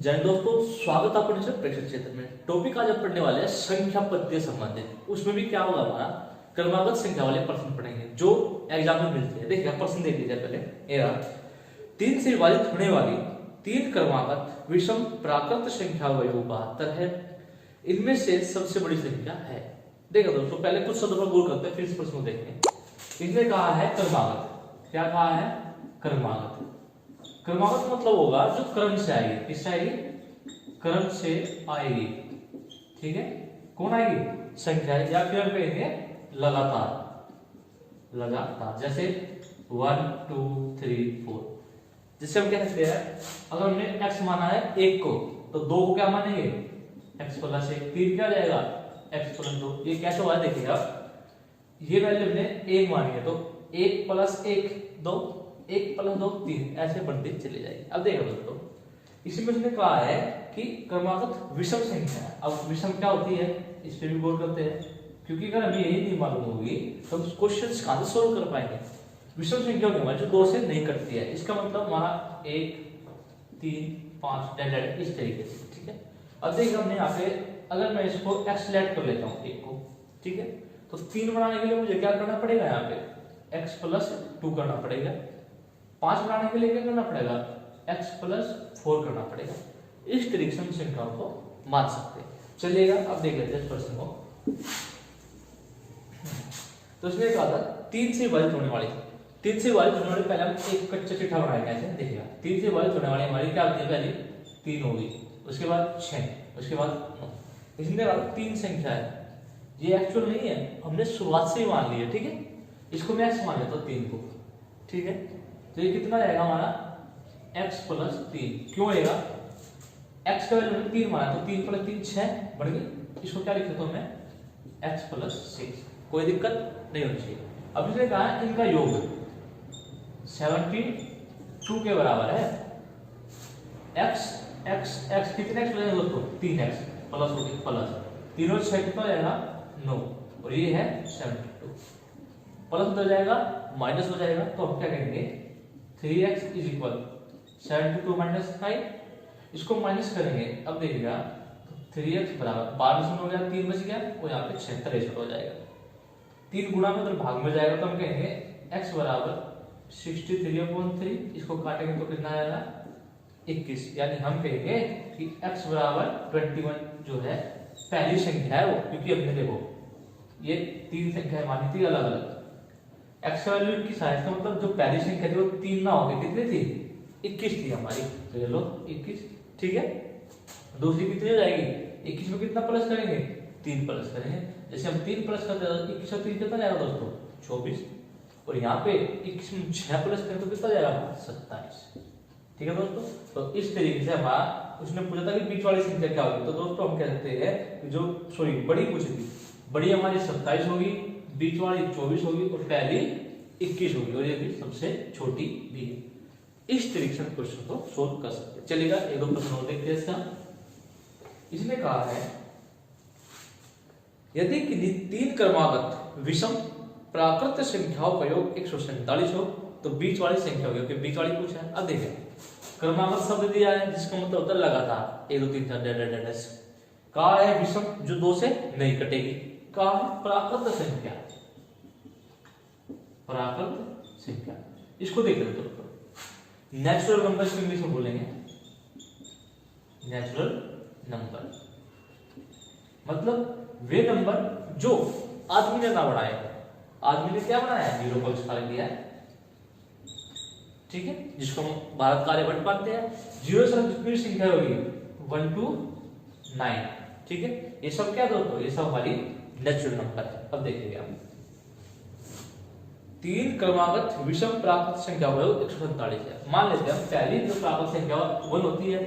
जय दोस्तों, स्वागत है आपका प्रेक्षक क्षेत्र में। टॉपिक आज हम पढ़ने वाले हैं संख्या पद्धति संबंधित। उसमें भी क्या होगा, हमारा क्रमागत संख्या वाले प्रश्न पढ़ेंगे जो एग्जाम में मिलते हैं। देखिए प्रश्न देख लीजिए पहले। एरा 3 से विभाजित होने वाली 3 क्रमागत विषम प्राकृत संख्या वयोग 72 है। इनमें से सबसे बड़ी संख्या है। देखो दोस्तों, पहले कुछ शब्दों पर गौर करते हैं, फिर इस प्रश्न को देखें। इसने कहा है क्रमागत। क्या कहा है? क्रमागत। क्रमागत मतलब होगा जो क्रम से आएगी। किससे आएगी? क्रम से आएगी। ठीक है, कौन आएगी? संख्या। या फिर हम कहेंगे लगातार। लगातार जैसे 1 2 3 4। जिससे हम कह सकते हैं, अगर हमने x माना है 1 को, तो 2 को क्या मानेंगे? x plus 1। 3 क्या जाएगा? x plus 2। ये कैसे हुआ देखिएगा, ये वैल्यू हमने 1 मानी है तो 1 प्लस 1 2, 1 प्लस 2 3, ऐसे बढ़ती चली जाएगी। अब देखो दोस्तों, इसी में उसने कहा है कि क्रमागत विषम संख्या है। अब विषम क्या होती है, इस पे भी गौर करते हैं, क्योंकि अगर हमें यही नहीं मालूम होगी तो हम क्वेश्चन कहां से सोल्व कर पाएंगे। विषम संख्या हमारी जो 2 से नहीं कटती है, इसका मतलब हमारा 1 3 5 डेड इस तरीके से। ठीक है, अब देखिए हमने यहाँ पे, अगर मैं इसको x लेट कर लेता हूँ 1 को, ठीक है, तो 3 बनाने के लिए मुझे क्या करना पड़ेगा? यहाँ पे x प्लस 2 करना पड़ेगा। 5 बनाने के लिए क्या करना पड़ेगा? x प्लस 4 करना पड़ेगा। इस तरीके से हम संख्याओं को मान सकते हैं। चलिएगा, अब देख लेते हैं इस प्रश्न को। तो इसने कहा था 3 से विभाजित होने वाली। 3 से विभाजित होने वाली, पहले हम एक कच्चा चिट्ठा बनाएंगे ऐसे। देखिएगा, 3 से विभाजित होने वाली हमारी क्या होती है? पहली 3 होगी, उसके बाद 6, उसके बाद 9। इसने कहा 3 संख्या है, ये एक्चुअल नहीं है, हमने शुरुआत से ही मान ली है। ठीक है, इसको मैं x मान लेता हूं 3 को। ठीक है, तो ये कितना रहेगा हमारा? x plus 3। क्यों रहेगा? x का वैल्यू 3 माना, तो 3 प्लस 3 6 बढ़ गई। इसको क्या लिख देता हूं मैं? x plus 6। कोई दिक्कत नहीं होनी चाहिए। अब इसने कहा इनका योग 72 के बराबर है। x x x कितने x बनेगा दोस्तों? 3x प्लस होगी प्लस 3 और 6 कितना जाएगा? 9, और ये है 72। प्लस हो जाएगा माइनस हो जाएगा, तो हम क्या कहेंगे? 3x is equal 72 minus 5। इसको माइनस करेंगे, अब देखिएगा 3x बराबर 12 में हो गया, 3 बच गया, और यहाँ पे 63 हो जाएगा। 3 गुणा में उधर भाग में जाएगा, तो हम कहेंगे x बराबर 63/3। इसको काटेंगे तो कितना आएगा? 21। यानी हम कहेंगे कि x बराबर 21 जो है पहली संख्या है वो, क्योंकि हमने देखो ये 3 संख्याएं मानी थी अलग अलग। x का वैल्यू 21 आया, इसका मतलब जो पहली संख्या थी वो 3 ना होके कितनी थी? 21 थी हमारी। तो ये लो 21। ठीक है, दूसरी कितनी हो जाएगी? 21 में कितना प्लस करेंगे? 3 प्लस करेंगे। जैसे हम 3 प्लस करते हैं, 21 और 3 कितना जाएगा दोस्तों? 24। और यहाँ पे 21 में 6 प्लस करें तो कितना जाएगा? 27। ठीक है दोस्तों, तो इस तरीके से हमारा, उसने पूछा था कि बीच वाली संख्या क्या होगी, तो दोस्तों हम कह सकते हैं कि जो बड़ी पूछी थी, बड़ी हमारी 27 होगी, बीच वाली 24 होगी, और पहली 21 होगी, और ये भी सबसे छोटी भी है। इस तरीके से क्वेश्चन को सोल्व कर सकते हैं। चलिएगा, एक दो प्रश्न और देखते हैं इसका। इसने कहा है यदि किसी 3 क्रमागत विषम प्राकृत संख्याओं का योग 147 हो, तो बीच वाली संख्या होगी। क्योंकि बीच वाली पूछा है। अब देखें, क्रमागत शब्द दिया है जिसका मतलब होता है लगातार 1 2 3 4 डैश। कहा है विषम जो 2 से नहीं कटेगी। कहा है प्राकृत संख्या। प्राकृत संख्या, इसको देख लेते हैं। नेचुरल नंबर को इंग्लिश में बोलेंगे नेचुरल नंबर, मतलब वे नंबर जो आदमी ने ना बनाए। आदमी ने क्या बनाया है? 0 को आविष्कार किया है। ठीक है, जिसको हम भारत का आर्यभट्ट मानते हैं। 0 से कितनी संख्या होगी? 1 to 9। ठीक है, ये सब क्या दोस्तों? ये सब हमारी नेचुरल नंबर है। अब देखिए आप 3 क्रमागत विषम प्राकृत संख्या हो 147 है। मान लेते हैं पहली जो प्राकृत संख्या 1 होती है,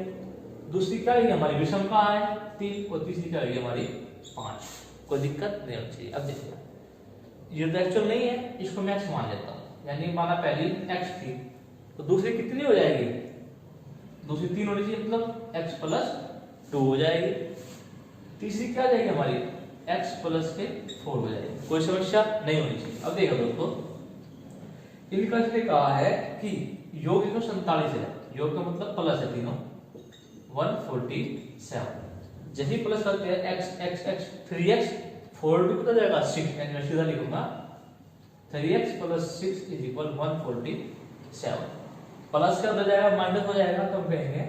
दूसरी क्या है हमारी? विषम कहाँ है? 3, और तीसरी क्या है हमारी? 5। कोई दिक्कत नहीं होनी चाहिए। अब देखिए, ये तो एक्चुअल नहीं है, इसको मैं x मान लेता हूँ। यानी माना पहली x थी, तो दूसरी कितनी हो जाएगी? दूसरी 3 होनी चाहिए, मतलब x प्लस 2 हो जाएगी। तीसरी क्या जाएगी हमारी? x प्लस के 4 हो जाएगी। कोई समस्या नहीं होनी चाहिए। अब देखो दोस्तों, इनका इसने कहा है कि योग 147 है। योग का मतलब प्लस है तीनों, 147। जब ही प्लस करते हैं x x x 3x 4 भी कितना जाएगा 6, यानी मैं सीधा लिखूंगा 3x + 6 = 147। प्लस का बदल जाएगा माइनस हो जाएगा तो हम कहेंगे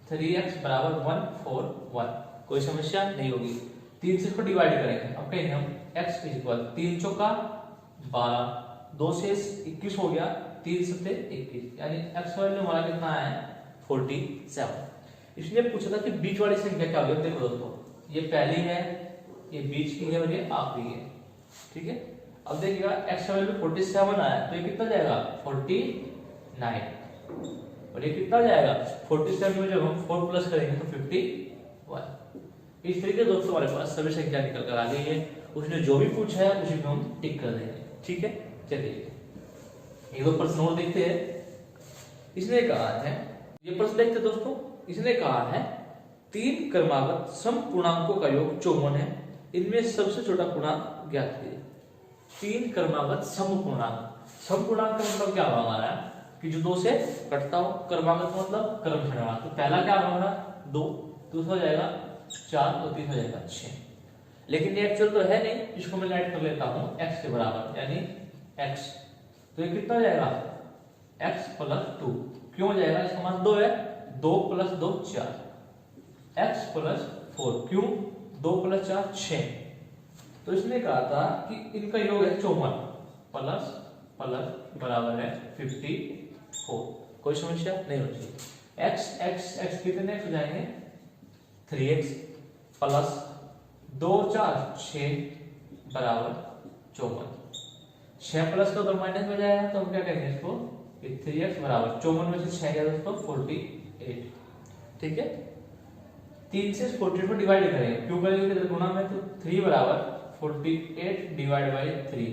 3x = 141। कोई समस्या नहीं होगी। 3 से इसको डिवाइड करेंगे, अब कहेंगे हम x = 3 चौका 12, 2 से 21 हो गया, 3 सत्ते 21, यानी x वैल्यू हमारा कितना है 47। इसलिए पूछा था कि बीच वाली संख्या क्या होगी। देखो दोस्तों, ये पहली है, ये बीच की है और ये आखिरी है, ठीक है। अब देखिएगा x का वैल्यू 47 आया तो ये कितना जाएगा 49, और ये कितना जाएगा 47 में जब हम 4 प्लस करेंगे तो 51। इस तरीके से दोस्तों हमारे पास सभी संख्या निकल कर आ गई है। उसने जो भी पूछा है उसी को हम टिक कर देंगे, ठीक है। चलिए एक दो प्रश्न और देखते हैं। इसने कहा है, ये प्रश्न देखते दोस्तों, इसने कहा है 3 क्रमागत सम पूर्णांकों का योग 54 है, इनमें सबसे छोटा पूर्णांक ज्ञात कीजिए। 3 क्रमागत सम पूर्णांक, सम पूर्णांक का मतलब क्या हुआ हमारा कि जो 2 से कटता हो। क्रमागत मतलब क्रम श्रेणी वाला, तो पहला क्या होगा हमारा 2, दूसरा हो जाएगा 4 और तीसरा हो जाएगा 6। लेकिन ये एक्चुअल तो है नहीं, इसको मैं ऐड कर लेता हूं x के बराबर, यानी x, तो ये कितना हो जाएगा x + 2। क्यों हो जाएगा, इसका मान 2 है, 2 + 2 4, x + 4, क्यों 2 + 4 6। तो इसने कहा था कि इनका योग है 54 प्लस प्लस बराबर है 54। कोई समस्या नहीं होती। x x x कितने हो जाएंगे 3x प्लस 2 4 6 बराबर 54। 6 प्लस का उधर माइनस में जाएगा तो हम क्या कहेंगे इसको 3x बराबर 54 में से 6 गया दोस्तों 48, ठीक है। 3 से 48 को डिवाइड करेंगे, क्यों करेंगे इधर गुणा में, तो 3 बराबर 48 डिवाइड बाय 3,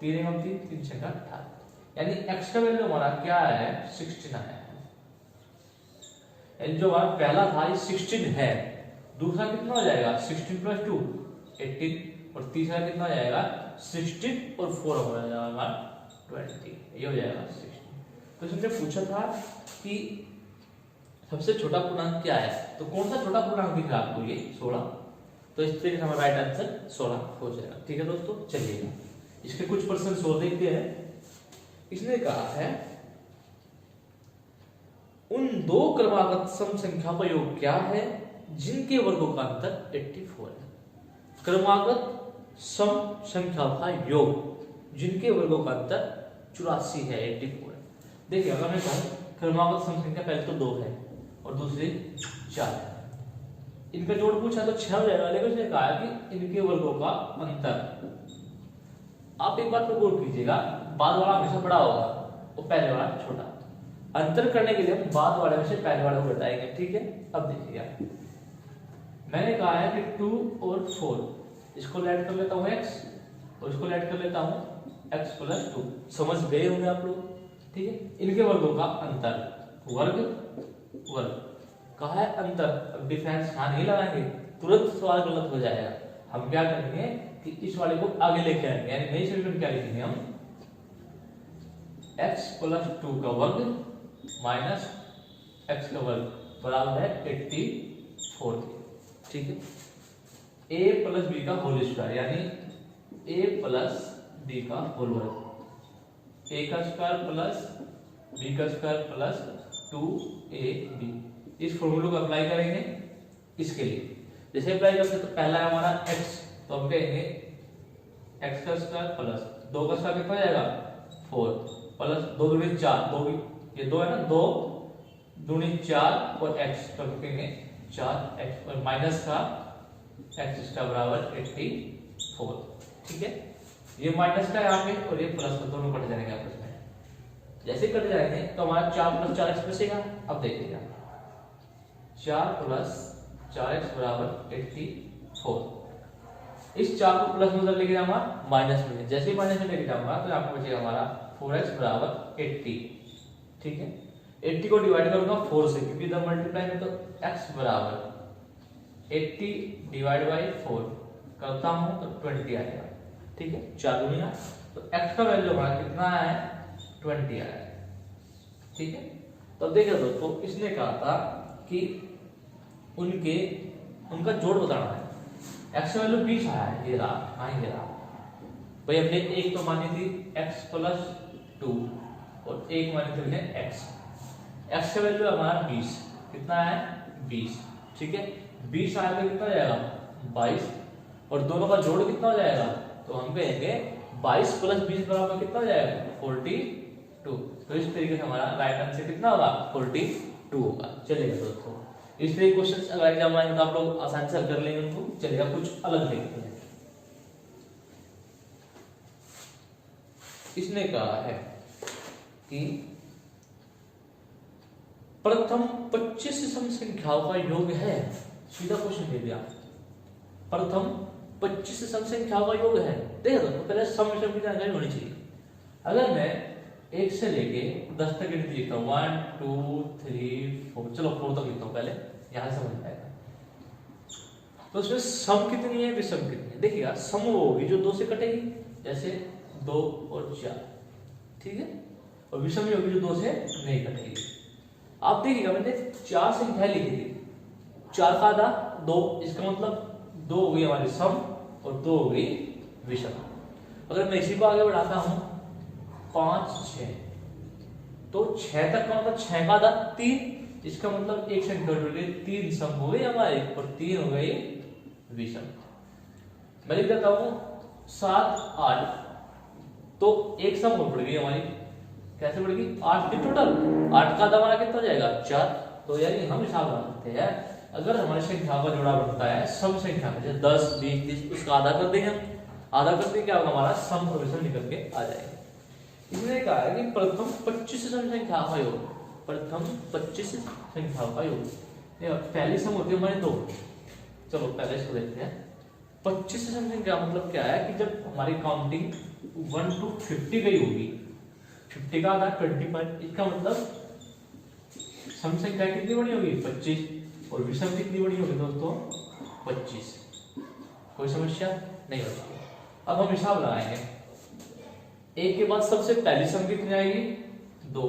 3 हम 3 3 6 18, यानी x का वैल्यू हमारा क्या है 16 है। यानी जो हमारा पहला था ये 16 है, दूसरा कितना हो जाएगा 16 + 2 18, और तीसरा कितना हो जाएगा 16 और 4 हो जाएगा हमारा 20, ये हो जाएगा 16। तो इसने पूछा था कि सबसे छोटा पूर्णांक क्या है, तो कौन सा छोटा पूर्णांक दिख रहा है आपको ये 16, तो इस तरीके से हमारा राइट आंसर 16 हो जाएगा, ठीक है दोस्तों। चलिए इसके कुछ प्रश्न और देखते हैं। इसने कहा है उन 2 क्रमागत सम संख्या का योग क्या है जिनके वर्गों का अंतर 84 है। क्रमागत सम संख्या का योग जिनके वर्गों का अंतर 84 है, 84 है। देखिए अगर मैं कहूं क्रमागत सम संख्या पहले तो 2 है और दूसरी 4 है, इनका जोड़ पूछा तो 6 हो जाएगा, लेकिन उसने कहा कि इनके वर्गों का अंतर। आप एक बात को गौर कीजिएगा, बाद वाला हमेशा बड़ा होगा और पहले वाला छोटा। अंतर करने के लिए हम बाद वाले में से पहले वाले को घटाएंगे, ठीक है। अब देखिएगा मैंने कहा है कि 2 और 4, इसको ऐड कर लेता हूं x और इसको ऐड कर लेता हूं x + 2, समझ गए होंगे आप लोग, ठीक है। इनके वर्गों का अंतर, वर्ग वर्ग कहा है अंतर। अब डिफरेंस यहां नहीं लगाएंगे, तुरंत सवाल गलत हो जाएगा। हम क्या करेंगे कि इस वाले को आगे लेके आएंगे, यानी नई समीकरण क्या लिखेंगे हम x + 2 का वर्ग माइनस x का वर्ग बराबर है 84, ठीक है। a + b का होल स्क्वायर, यानी a + b का होल वर्ग, a का स्क्वायर प्लस b का स्क्वायर प्लस 2ab। इस फॉर्मूले को अप्लाई करेंगे इसके लिए। जैसे अप्लाई करते तो पहला है हमारा x, तो हम कहेंगे x का स्क्वायर प्लस 2 का स्क्वायर कितना जाएगा 4 प्लस 2 दूनी 4, 2 ये 2 है ना, 2 दूनी 4 और x, तो हम कहेंगे 4x और माइनस का x इसका बराबर 84, ठीक है। ये माइनस का यहाँ पे और ये प्लस का, दोनों कट जाएंगे आपस में। जैसे कट जाएंगे तो हमारा 4 + 4x बचेगा। अब देखिएगा 4 + 4x बराबर 84। इस 4 को प्लस में उधर लेके जाऊंगा माइनस में, जैसे ही माइनस में लेके जाऊंगा तो आपको बचेगा हमारा 4x बराबर 80, ठीक है। 80 को डिवाइड करूंगा 4 से, क्योंकि इधर मल्टीप्लाई में तो x बराबर 80 डिवाइड बाय 4 करता हूं तो 20 आएगा, ठीक है। 4 दूनी 8, तो x का वैल्यू हमारा कितना है 20 आया, ठीक है। तो देखिए दोस्तों इसने कहा था कि उनका जोड़ बताना है। एक्स वैल्यू 20 आया है, ये रहा, ये रहा भाई। अपने एक तो मानी थी x प्लस 2 और एक मानी थी हमने x। x का वैल्यू हमारा 20, कितना है 20, ठीक है। 20 आया तो कितना हो जाएगा 22, और दोनों का जोड़ कितना हो जाएगा, तो हम कहेंगे 22 प्लस 20 बराबर कितना हो जाएगा 42। तो इस तरीके से हमारा राइट आंसर कितना होगा 42 होगा। चलेगा दोस्तों, इस तरह क्वेश्चंस अगर एग्जाम आएंगे तो आप लोग आसानी से कर लेंगे उनको। चलेगा, कुछ अलग देखते हैं। इसने कहा है कि प्रथम 25 सम संख्याओं का योग है। सीधा क्वेश्चन दे दिया, प्रथम 25 सम संख्याओं का योग है। देखो तो पहले सम की जानकारी होनी चाहिए। अगर मैं 1 से लेके 10 तक गिनती लिखता हूँ, 1 2 3 4, चलो 4 तक लिखता हूँ पहले, यहां से समझ आएगा। तो उसमें सम कितनी है, विषम कितनी है। देखिएगा, सम वो होगी जो 2 से कटेगी, जैसे 2 और 4, ठीक है, और विषम ये होगी जो 2 से नहीं कटेगी। आप देखिएगा, मैंने 4 संख्या लिखी थी, 4 का आधा 2, इसका मतलब 2 हो गई हमारी सम और 2 हो गई विषम। अगर मैं इसी को आगे बढ़ाता हूं 5 6, तो 6 तक का मतलब 6 का आधा 3, इसका मतलब एक संख्या जुड़ गई, 3 सम हो गई हमारी और 3 हो गई विषम। मैं लिख देता हूं 7 8, तो एक सम और बढ़ गई हमारी, कैसे बढ़ेगी 8 की टोटल, 8 का आधा हमारा कितना हो जाएगा 4। तो यानी हम हिसाब लगा सकते हैं, अगर हमारी संख्या का जोड़ा बनता है सम संख्या में, जैसे 10 20 30, उसका आधा कर देंगे हम, आधा करते क्या होगा हमारा सम और विषम निकल के आ जाएगा। इसने कहा है कि प्रथम 25 सम संख्या का योग, प्रथम 25 संख्याओं का योग। पहली सम होती है हमारी 2, चलो पहले इसको देखते हैं। 25 सम संख्या मतलब क्या है कि जब हमारी काउंटिंग 1 to 50 गई होगी, 50 का आधा 25, इसका मतलब सम संख्या कितनी बड़ी होगी 25, और विषम कितनी बड़ी होगी दोस्तों 25। कोई समस्या नहीं होती। अब हम हिसाब लगाएंगे, एक के बाद सबसे पहली सम कितनी आएगी 2,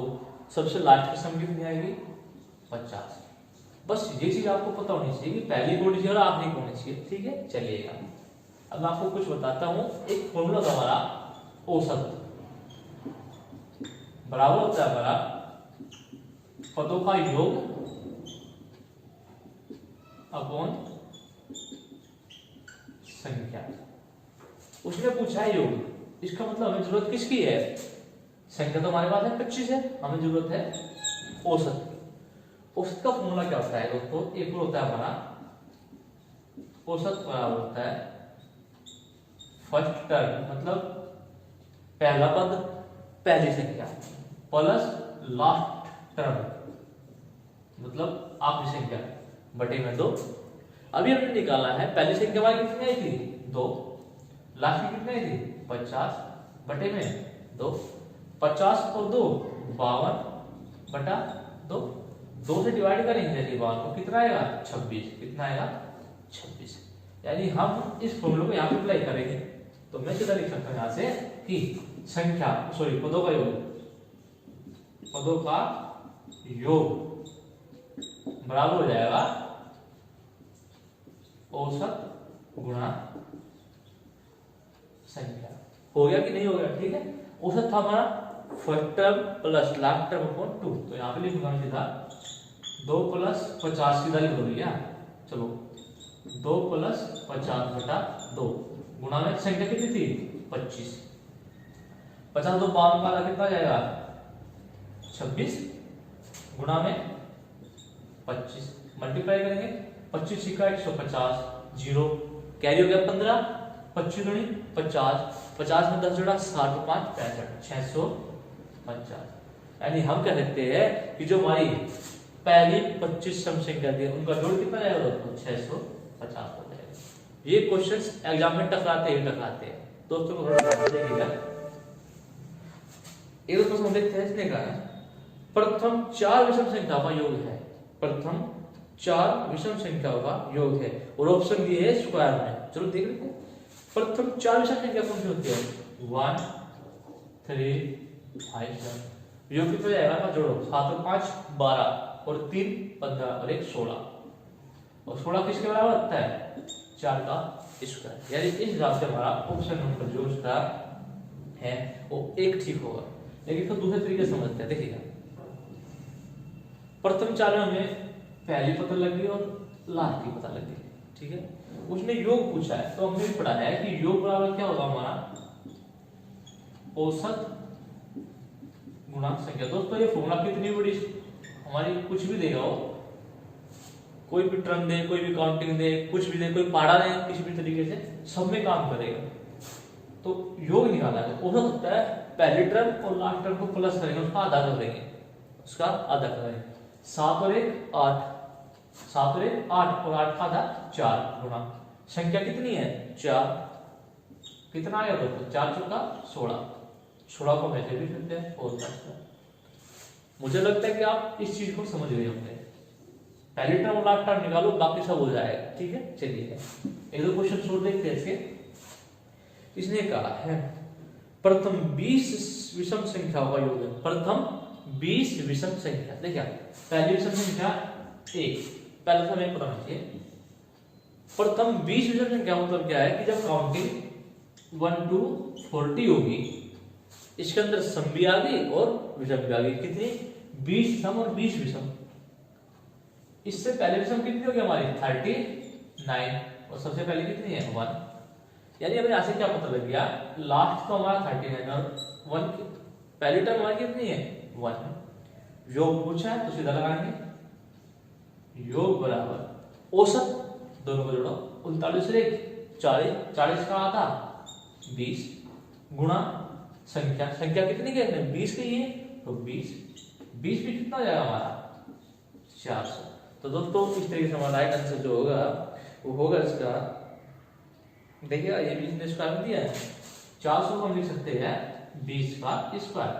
सबसे लास्ट की सम कितनी आएगी 50। बस ये चीज आपको पता होनी चाहिए कि पहली कोड चाहिए और आखिरी कोड होनी चाहिए, ठीक है। चलिएगा, अब मैं आपको कुछ बताता हूं। एक फॉर्मूला था हमारा, औसत बराबर होता है हमारा पदों का योग अपॉन संख्या। उसने पूछा है योग, इसका मतलब हमें जरूरत किसकी है, संख्या तो हमारे पास है 25 है, हमें जरूरत है औसत की। औसत का फॉर्मूला क्या होता है दोस्तों, एक होता है हमारा औसत बराबर होता है फर्स्ट टर्म, मतलब पहला पद पहली संख्या, प्लस लास्ट टर्म मतलब आखिरी संख्या बटे में 2। अभी हमने निकाला है पहली संख्या हमारी कितनी आई थी 2, लास्ट की कितनी आई थी 50 बटे में 2, 50 और 2 52 बटा 2, 2 से डिवाइड करेंगे 52 को, कितना आएगा 26, कितना आएगा 26। यानी हम इस फॉर्मूले को यहाँ पे अप्लाई करेंगे, तो मैं सीधा लिख सकता हूँ यहाँ से कि संख्या पदों का योग, पदों का योग बराबर हो जाएगा औसत गुणा संख्या। हो गया कि नहीं हो गया, ठीक है। औसत था हमारा first term plus last term upon 2, तो यहाँ पे लिखूंगा सीधा 2 प्लस 50 सीधा लिख दो भैया, चलो 2 प्लस 50 बटा 2 गुणा में संख्या कितनी थी 25, 50 तो 52 का कितना जाएगा 26 गुणा में 25, मल्टीप्लाई करेंगे 25 सिक्का 150, 0 कैरी हो गया 15, 25 दूनी 50, 50 में 10 जोड़ा 60 5 65, 650। यानी हम कह सकते हैं कि जो हमारी पहली 25 सम संख्या थी उनका जोड़ कितना जाएगा दोस्तों 650 हो जाएगा। ये क्वेश्चंस एग्जाम में टकराते हैं दोस्तों को देखिएगा। एक दोस्तों हम देखते हैं, इसने कहा प्रथम 4 विषम संख्या का योग है, प्रथम 4 विषम संख्याओं का योग है, और ऑप्शन दिए है स्क्वायर में। चलो देख लेते हैं प्रथम 4 विषम संख्या कौन सी होती है 1 3 5 7, योग कितना जाएगा ना जोड़ो 7 और 5 12, और 3 15 और 1 16, और 16 किसके बराबर होता है 4 का स्क्वायर। यानी इस हिसाब से हमारा ऑप्शन नंबर जो उसका है वो 1 ठीक होगा। लेकिन तो दूसरे तरीके से समझते हैं, देखिएगा प्रथम 4 में हमें पहली पता लगी और लास्ट की पता लगी, ठीक है। उसने योग पूछा है तो हमने पढ़ा है कि योग बराबर क्या होगा हमारा औसत गुणा संख्या। दोस्तों ये फॉर्मूला कितनी बड़ी हमारी कुछ भी देगा वो, कोई भी टर्म दे, कोई भी काउंटिंग दे, कुछ भी दे, कोई पहाड़ा दे, किसी भी तरीके से सब में काम करेगा। तो योग निकालना है तो हो सकता है पहली टर्म और लास्ट टर्म को प्लस करेंगे, उसका आधा कर देंगे, उसका आधा करेंगे। 7 और 1 8, 7 और 1 8 और 8 का आधा 4 गुणा संख्या कितनी है 4, कितना आया दोस्तों 4 चौका 16, 16 को वैसे भी करते हैं और मुझे लगता है कि आप इस चीज को समझ गए होंगे। पहली टर्म और लास्ट टर्म निकालो, बाकी सब हो जाएगा, ठीक है। चलिए एक दो क्वेश्चन छोड़ देखते हैं इसके। इसने कहा है प्रथम 20 विषम संख्याओं का योग है। प्रथम 20 विषम संख्या, देखिए पहली विषम संख्या 1, पहले तो हमें पता होना चाहिए प्रथम 20 विषम संख्या मतलब क्या है कि जब काउंटिंग 1 to 40 होगी, इसके अंदर सम भी आ गई और विषम भी आ गई। कितनी 20 सम और 20 विषम। इससे पहले विषम कितनी होगी हमारी 39 और सबसे पहले कितनी है 1। यानी हमें यहाँ से क्या पता लग गया लास्ट तो हमारा 39 और 1 की पहली टर्म हमारी कितनी है 1। योग पूछा है तो सीधा लगाएंगे योग बराबर औसत, दोनों को जोड़ो 39 से 40, 40 का आधा 20 गुणा संख्या, संख्या कितनी कहते हैं 20 की है तो 20 भी कितना हो जाएगा हमारा 400। तो दोस्तों इस तरीके से हमारा राइट आंसर जो होगा वो होगा इसका, देखिएगा ये भी इसने स्क्वायर में दिया है 400 को हम लिख सकते हैं 20 का स्क्वायर,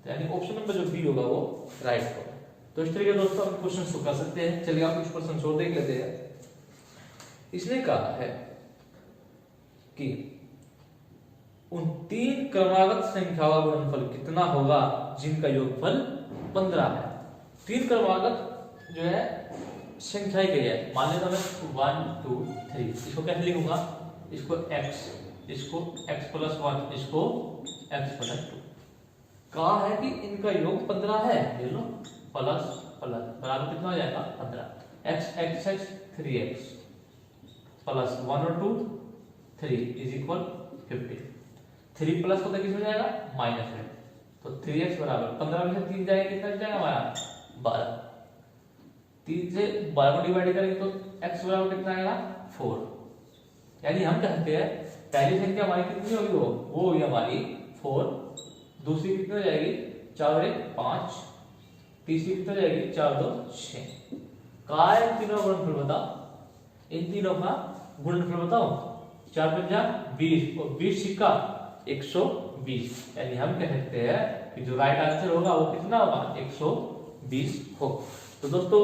तो यानी ऑप्शन नंबर जो बी होगा वो राइट होगा। तो इस तरीके दोस्तों हम क्वेश्चन को कर सकते हैं। चलिए आप कुछ क्वेश्चन और देख लेते हैं। इसने कहा है कि उन 3 क्रमागत संख्याओं का गुणनफल कितना होगा जिनका योगफल 15 है। 3 क्रमागत जो है संख्या के लिए मान लेता मैं 1 2 3, इसको कैसे लिखूंगा, इसको x, इसको x + 1, इसको x + 2। कहा है कि इनका योग 15 है, ये लो प्लस प्लस बराबर कितना हो जाएगा 15, x 3x प्लस 1 और 2 3 = 50। 3 प्लस होता किस हो जाएगा माइनस में, तो 3x बराबर 15 में से 3 जाएगा कितना जाएगा हमारा 12, 3 से 12 को डिवाइड करेंगे तो x बराबर कितना आएगा 4। यानी हम कहते हैं पहली संख्या हमारी कितनी होगी वो होगी हमारी 4, दूसरी कितनी हो जाएगी 4 और 1 5, तीसरी कितनी हो जाएगी 4 2 6। कहा है तीनों गुणनफल बताओ, इन तीनों का गुणनफल बताओ, 4 × 20 और 20 सिक्का 120। यानी हम कह सकते हैं कि जो राइट आंसर होगा वो कितना होगा 120 होगा। तो दोस्तों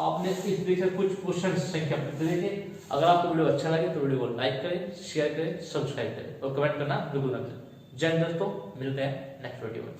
आपने इस तरीके से कुछ क्वेश्चन संख्या देखे। अगर आपको वीडियो अच्छा लगे तो वीडियो को लाइक करें, शेयर करें, सब्सक्राइब करें और कमेंट करना बिल्कुल ना भूलें। जय हिंद दोस्तों, मिलते हैं नेक्स्ट वीडियो में।